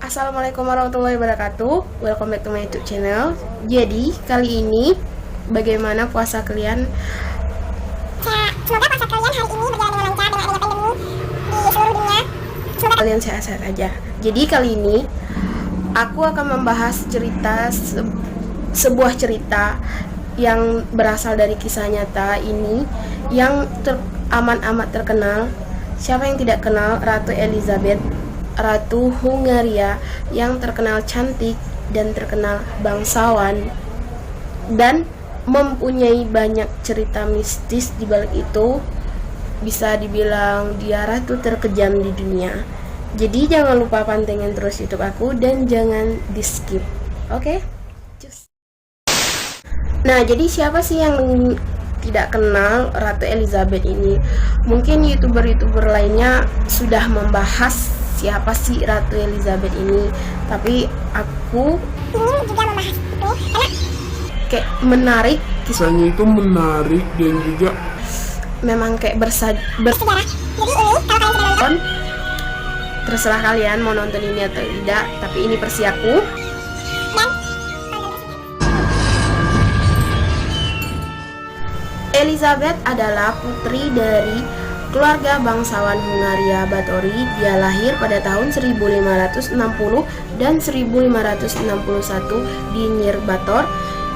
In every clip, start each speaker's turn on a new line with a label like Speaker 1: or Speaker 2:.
Speaker 1: Assalamualaikum warahmatullahi wabarakatuh. Welcome back to my YouTube channel. Jadi kali ini bagaimana puasa kalian?
Speaker 2: Semoga puasa kalian hari ini berjalan dengan lancar dengan adanya pandemi di seluruh dunia. Semoga
Speaker 1: Kalian sehat-sehat aja. Jadi kali ini aku akan membahas sebuah cerita yang berasal dari kisah nyata ini yang amat terkenal. Siapa yang tidak kenal Ratu Elizabeth, Ratu Hungaria yang terkenal cantik dan terkenal bangsawan dan mempunyai banyak cerita mistis di balik itu. Bisa dibilang dia ratu terkejam di dunia. Jadi jangan lupa pantengin terus YouTube aku dan jangan di skip. Oke? Cus. Nah, jadi siapa sih yang tidak kenal Ratu Elizabeth ini? Mungkin YouTuber lainnya sudah membahas siapa sih Ratu Elizabeth ini, tapi aku
Speaker 2: ingin juga membahas itu karena
Speaker 1: kayak menarik,
Speaker 3: Kisahnya itu menarik dan juga
Speaker 1: memang kayak
Speaker 2: bersejarah. Jadi ini kalau kalian sudah nonton,
Speaker 1: terserah kalian mau nonton ini atau tidak, tapi ini versi aku.
Speaker 2: dan
Speaker 1: Elizabeth adalah putri dari keluarga bangsawan Hungaria Báthory. Dia lahir pada tahun 1560 dan 1561 di Nyírbátor,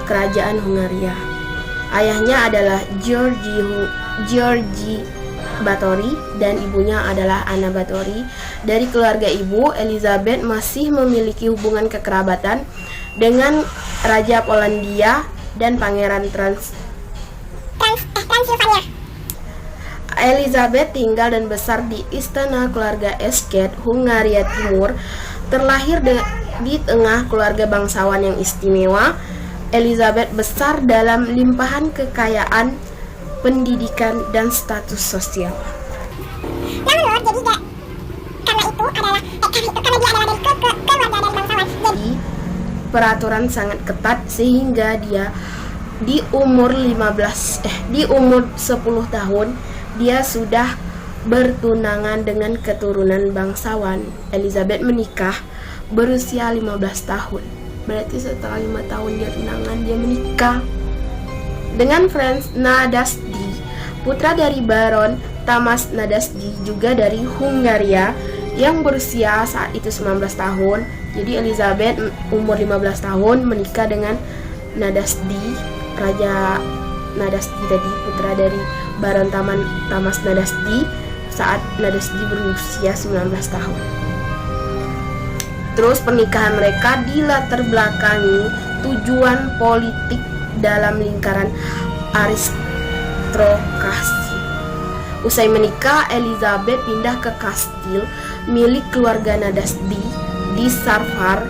Speaker 1: Kerajaan Hungaria. Ayahnya adalah György Báthory dan ibunya adalah Anna Báthory. Dari keluarga ibu, Elizabeth masih memiliki hubungan kekerabatan dengan Raja Polandia dan Pangeran
Speaker 2: Transilvania.
Speaker 1: Elizabeth tinggal dan besar di istana keluarga Esket, Hungaria Timur. Terlahir di tengah keluarga bangsawan yang istimewa, Elizabeth besar dalam limpahan kekayaan, pendidikan, dan status sosial.
Speaker 2: Namun jadi karena itu adalah karena dia adalah dari keluarga dari bangsawan. Jadi
Speaker 1: Peraturan sangat ketat sehingga dia di umur 10 tahun dia sudah bertunangan dengan keturunan bangsawan. Elizabeth menikah berusia 15 tahun. Berarti setelah 5 tahun dia tunangan, dia menikah dengan Franz Nadasdy, putra dari Baron Tamas Nadasdy, juga dari Hungaria, yang berusia saat itu 19 tahun. Jadi Elizabeth umur 15 tahun menikah dengan Nadasdy, Raja Nadasdy tadi, putra dari Baron Tamas Nadasdy, saat Nadasdy berusia 19 tahun. Terus pernikahan mereka dilatar belakangi tujuan politik dalam lingkaran aristokrasi. Usai menikah, Elizabeth pindah ke kastil milik keluarga Nadasdy di Sarvar,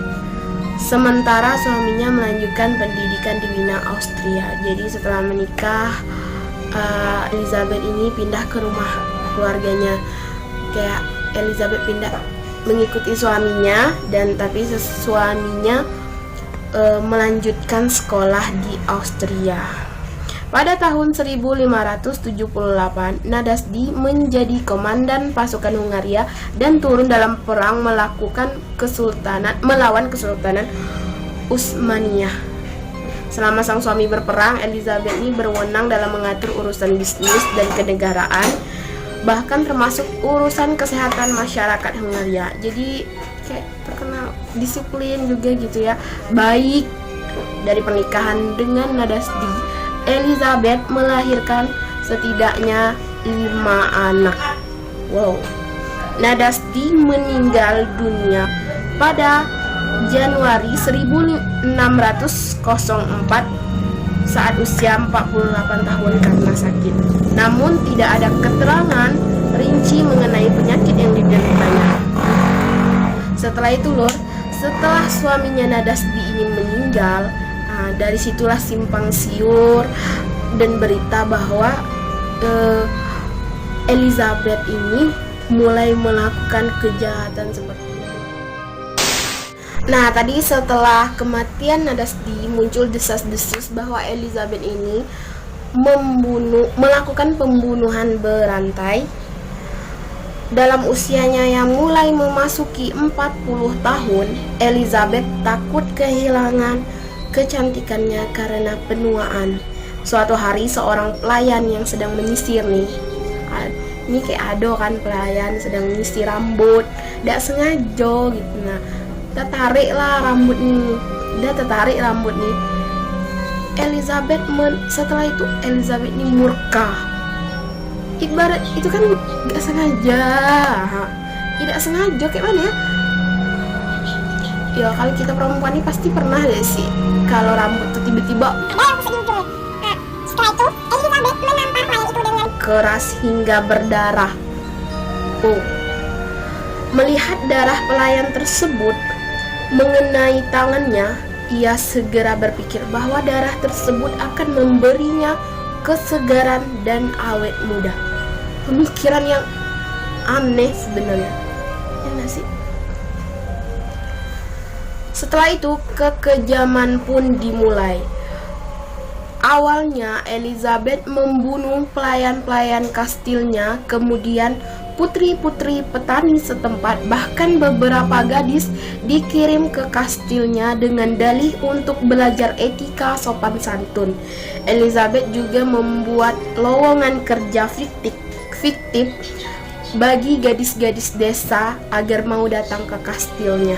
Speaker 1: sementara suaminya melanjutkan pendidikan di Wina, Austria. Jadi setelah menikah, Elizabeth ini pindah ke rumah keluarganya. Kayak Elizabeth pindah mengikuti suaminya, dan tapi suaminya melanjutkan sekolah di Austria. Pada tahun 1578, Nadasdy menjadi komandan pasukan Hungaria dan turun dalam perang melawan Kesultanan Utsmaniyah. Selama sang suami berperang, Elizabeth ini berwenang dalam mengatur urusan bisnis dan kenegaraan, bahkan termasuk urusan kesehatan masyarakat Hungaria. Jadi kayak terkenal disiplin juga gitu ya. Baik dari pernikahan dengan Nadasdy, Elizabeth melahirkan setidaknya 5 anak. Wow. Nadasdy meninggal dunia pada Januari 1604 saat usia 48 tahun karena sakit. Namun tidak ada keterangan rinci mengenai penyakit yang dideritanya. Setelah itu setelah suaminya Nadasdy ini meninggal, dari situlah simpang siur dan berita bahwa Elizabeth ini mulai melakukan kejahatan seperti ini. Nah, tadi setelah kematian Nadasdy muncul desas-desus bahwa Elizabeth ini melakukan pembunuhan berantai Dalam usianya yang mulai memasuki 40 tahun, Elizabeth takut kehilangan kecantikannya karena penuaan. Suatu hari seorang pelayan yang sedang menyisir nih, ini kayak Ado kan, pelayan sedang menyisir rambut, tidak sengaja gitu. Nah, tertarik rambut nih. Setelah itu Elizabeth ini murka. Ibarat itu kan tidak sengaja kayak mana ya? Ya kalau kita perempuan ini pasti pernah deh sih kalau rambut tuh tiba-tiba
Speaker 2: Setelah itu Elizabeth menampar pelayan itu dengan
Speaker 1: keras hingga berdarah. Melihat darah pelayan tersebut mengenai tangannya, ia segera berpikir bahwa darah tersebut akan memberinya kesegaran dan awet muda. Pemikiran yang aneh sebenarnya, ya nggak sih? Setelah itu kekejaman pun dimulai. Awalnya Elizabeth membunuh pelayan-pelayan kastilnya, kemudian putri-putri petani setempat, bahkan beberapa gadis dikirim ke kastilnya dengan dalih untuk belajar etika sopan santun. Elizabeth juga membuat lowongan kerja fiktif bagi gadis-gadis desa agar mau datang ke kastilnya.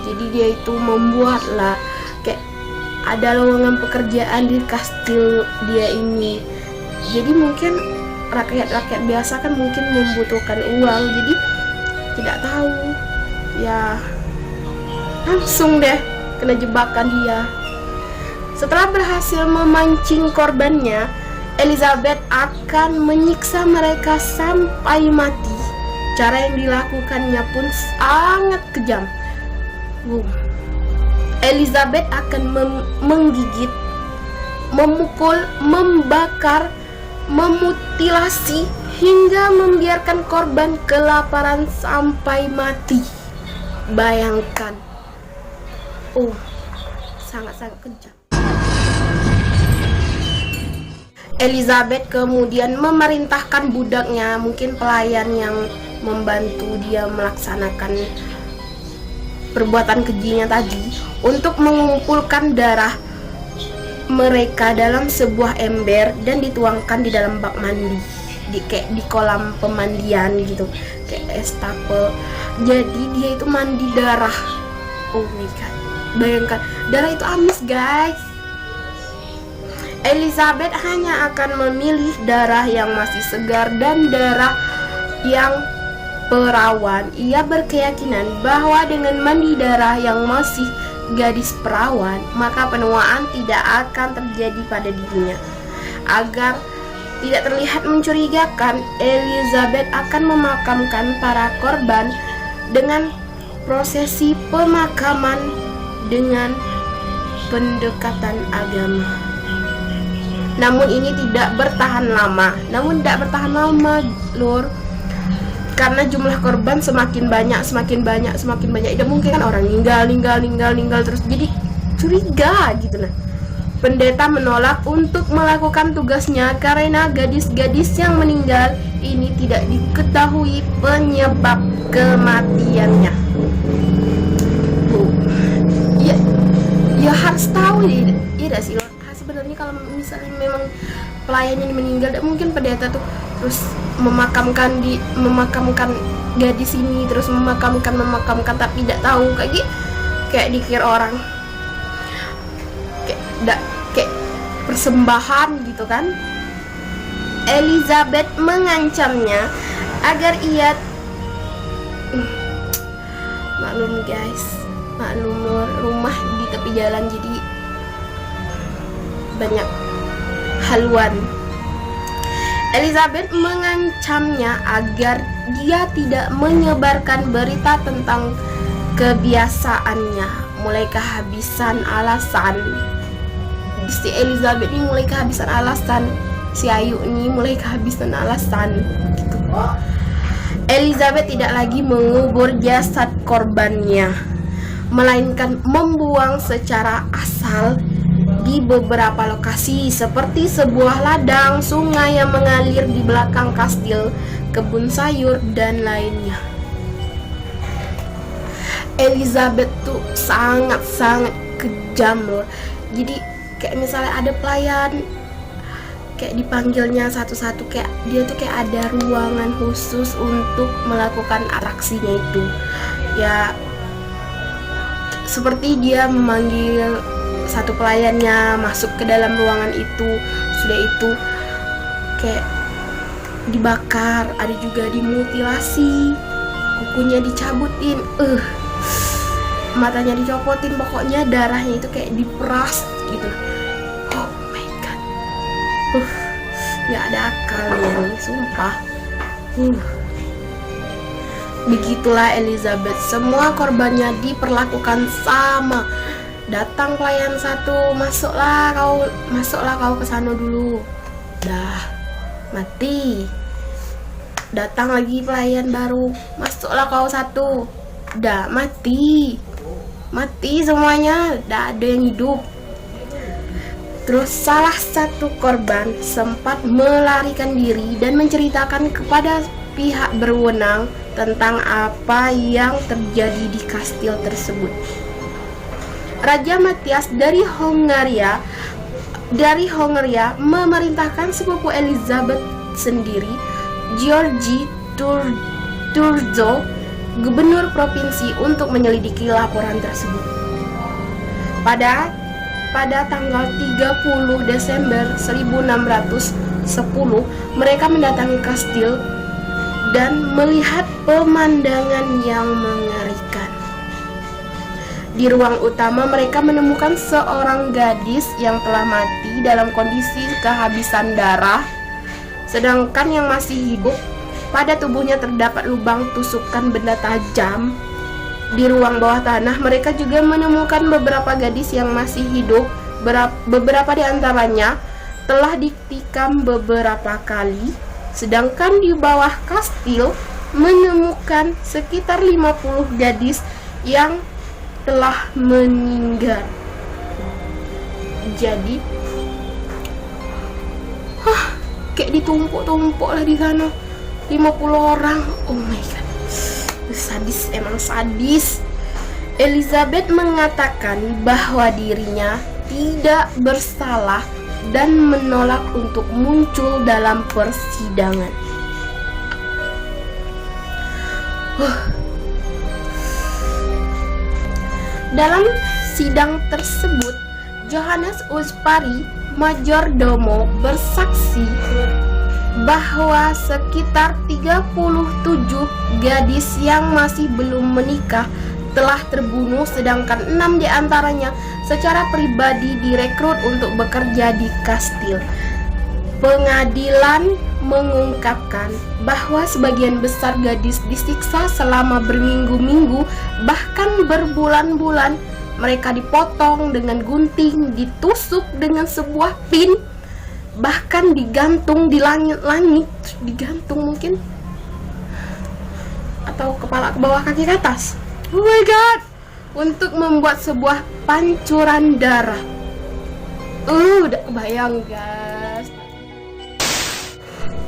Speaker 1: Jadi dia itu membuatlah kayak ada lowongan pekerjaan di kastil dia ini. Jadi mungkin rakyat-rakyat biasa kan mungkin membutuhkan uang, jadi tidak tahu ya, langsung deh kena jebakan dia. Setelah berhasil memancing korbannya, Elizabeth akan menyiksa mereka sampai mati. Cara yang dilakukannya pun sangat kejam. Elizabeth akan menggigit, memukul, membakar, memutilasi hingga membiarkan korban kelaparan sampai mati. Bayangkan, sangat-sangat kejam. Elizabeth kemudian memerintahkan budaknya, mungkin pelayan yang membantu dia melaksanakan perbuatan kejinya tadi, untuk mengumpulkan darah mereka dalam sebuah ember dan dituangkan di dalam bak mandi, kayak di kolam pemandian gitu, kayak estafel. Jadi dia itu mandi darah. Oh my god, bayangkan, darah itu amis guys. Elizabeth hanya akan memilih darah yang masih segar dan darah yang perawan. Ia berkeyakinan bahwa dengan mandi darah yang masih gadis perawan, maka penuaan tidak akan terjadi pada dirinya. Agar tidak terlihat mencurigakan, Elizabeth akan memakamkan para korban dengan prosesi pemakaman dengan pendekatan agama. Namun ini tidak bertahan lama, lur. Karena jumlah korban semakin banyak. Tidak mungkin kan orang meninggal terus, jadi curiga gitu. Nah, pendeta menolak untuk melakukan tugasnya karena gadis-gadis yang meninggal ini tidak diketahui penyebab kematiannya. Ya harus tahu ya sih. Sebenarnya kalau misalnya memang pelayannya meninggal, mungkin pendeta tuh terus memakamkan gadis ini, terus memakamkan tapi tidak tahu kayak dikira orang kayak persembahan gitu kan. Elizabeth mengancamnya agar ia maklum guys, rumah di tepi jalan, jadi banyak haluan. Elizabeth mengancamnya agar dia tidak menyebarkan berita tentang kebiasaannya. Mulai kehabisan alasan. Si Elizabeth ini mulai kehabisan alasan. Si Ayu ini mulai kehabisan alasan gitu. Elizabeth tidak lagi mengubur jasad korbannya, melainkan membuang secara assal di beberapa lokasi seperti sebuah ladang sungai yang mengalir di belakang kastil, kebun sayur, dan lainnya. Elizabeth tuh sangat-sangat kejam loh. Jadi kayak misalnya ada pelayan, kayak dipanggilnya satu-satu, kayak dia tuh kayak ada ruangan khusus untuk melakukan atraksinya itu. Ya seperti dia memanggil satu pelayannya masuk ke dalam ruangan itu, sudah itu kayak dibakar, ada juga dimutilasi, kukunya dicabutin, matanya dicopotin, pokoknya darahnya itu kayak diperas gitu. Oh my god, nggak ada akalnya nih, sumpah. Begitulah Elizabeth, semua korbannya diperlakukan sama. Datang pelayan satu, masuklah kau ke sana dulu. Dah, mati. Datang lagi pelayan baru, masuklah kau satu. Dah, mati. Mati semuanya, dah ada yang hidup. Terus salah satu korban sempat melarikan diri dan menceritakan kepada pihak berwenang tentang apa yang terjadi di kastil tersebut. Raja Matthias dari Hongaria memerintahkan sepupu Elizabeth sendiri, Georgi Turzo, gubernur provinsi, untuk menyelidiki laporan tersebut. Pada tanggal 30 Desember 1610, mereka mendatangi kastil dan melihat pemandangan yang mengerikan. Di ruang utama mereka menemukan seorang gadis yang telah mati dalam kondisi kehabisan darah, sedangkan yang masih hidup, pada tubuhnya terdapat lubang tusukan benda tajam. Di ruang bawah tanah mereka juga menemukan beberapa gadis yang masih hidup. Beberapa di antaranya telah ditikam beberapa kali, sedangkan di bawah kastil menemukan sekitar 50 gadis yang telah meninggal. Jadi kayak ditumpuk-tumpuk lah di sana 50 orang. Oh my god, sadis, emang sadis. Elizabeth mengatakan bahwa dirinya tidak bersalah dan menolak untuk muncul dalam persidangan. Dalam sidang tersebut, Johannes Uspari, majordomo, bersaksi bahwa sekitar 37 gadis yang masih belum menikah telah terbunuh, sedangkan 6 diantaranya secara pribadi direkrut untuk bekerja di kastil. Pengadilan mengungkapkan bahwa sebagian besar gadis disiksa selama berminggu-minggu, bahkan berbulan-bulan. Mereka dipotong dengan gunting, ditusuk dengan sebuah pin, bahkan digantung di langit-langit, digantung mungkin, atau kepala ke bawah kaki ke atas. Oh my god, untuk membuat sebuah pancuran darah. Udah kebayang guys.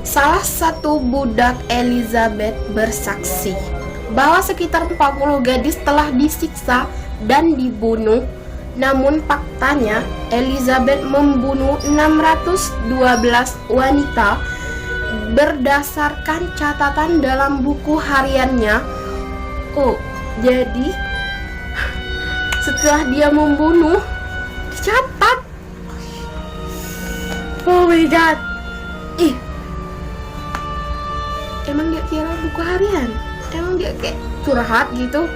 Speaker 1: Salah satu budak Elizabeth bersaksi bahwa sekitar 40 gadis telah disiksa dan dibunuh. Namun faktanya Elizabeth membunuh 612 wanita berdasarkan catatan dalam buku hariannya. Oh, jadi setelah dia membunuh dicatat. Oh my god. Emang dia kira buku harian? Emang dia kayak curhat gitu?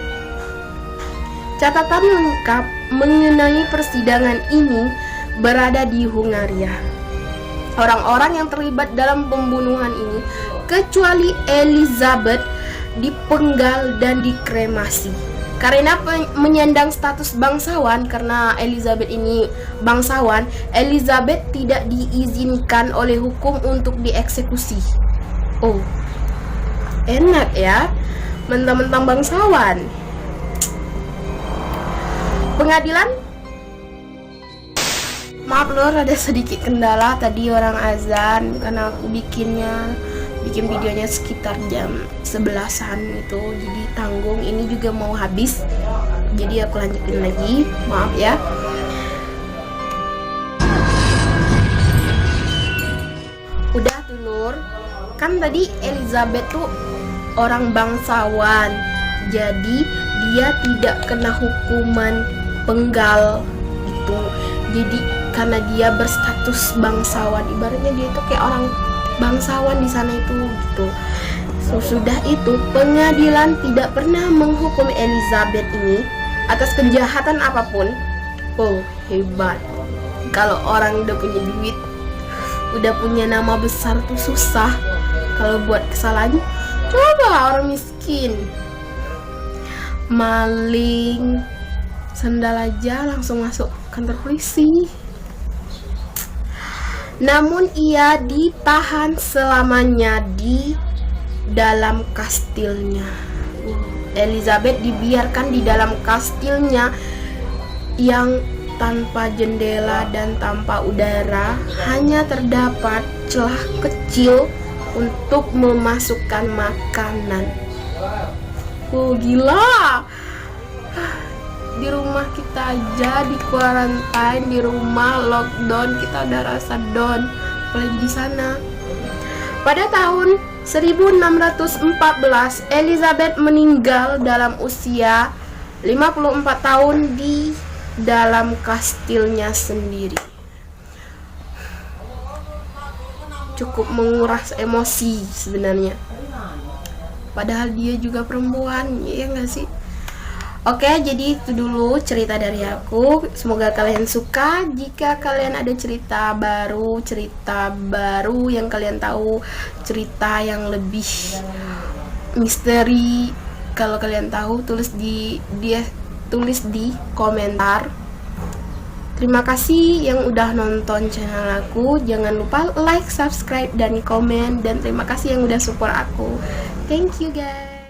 Speaker 1: Catatan lengkap mengenai persidangan ini berada di Hungaria. Orang-orang yang terlibat dalam pembunuhan ini, kecuali Elizabeth, dipenggal dan dikremasi. Karena menyandang status bangsawan, karena Elizabeth ini bangsawan, Elizabeth tidak diizinkan oleh hukum untuk dieksekusi. Oh, enak ya, mentang-mentang bangsawan. Pengadilan, maaf lor, ada sedikit kendala tadi orang azan karena aku bikinnya bikin videonya sekitar jam 11-an gitu. Jadi tanggung ini juga mau habis. Jadi aku lanjutin lagi. Maaf ya. Udah tuh Nur. Kan tadi Elizabeth tuh orang bangsawan. Jadi dia tidak kena hukuman penggal gitu. Jadi karena dia berstatus bangsawan, ibaratnya dia itu kayak orang bangsawan di sana itu gitu. Sesudah itu pengadilan tidak pernah menghukum Elizabeth ini atas kejahatan apapun. Oh, hebat. Kalau orang udah punya duit, udah punya nama besar tuh susah. Kalau buat kesalahan, coba orang miskin, maling sandal aja langsung masuk kantor polisi. Namun ia ditahan selamanya di dalam kastilnya. Elizabeth dibiarkan di dalam kastilnya yang tanpa jendela dan tanpa udara, hanya terdapat celah kecil untuk memasukkan makanan. Gila. Di rumah kita aja di quarantine, di rumah lockdown, kita udah rasa down, apalagi di sana. Pada tahun 1614 Elizabeth meninggal dalam usia 54 tahun di dalam kastilnya sendiri. Cukup menguras emosi sebenarnya, padahal dia juga perempuan, ya nggak sih? Oke, jadi itu dulu cerita dari aku. Semoga kalian suka. Jika kalian ada cerita baru yang kalian tahu, cerita yang lebih misteri, kalau kalian tahu tulis di komentar. Terima kasih yang udah nonton channel aku. Jangan lupa like, subscribe, dan komen. Dan terima kasih yang udah support aku. Thank you guys.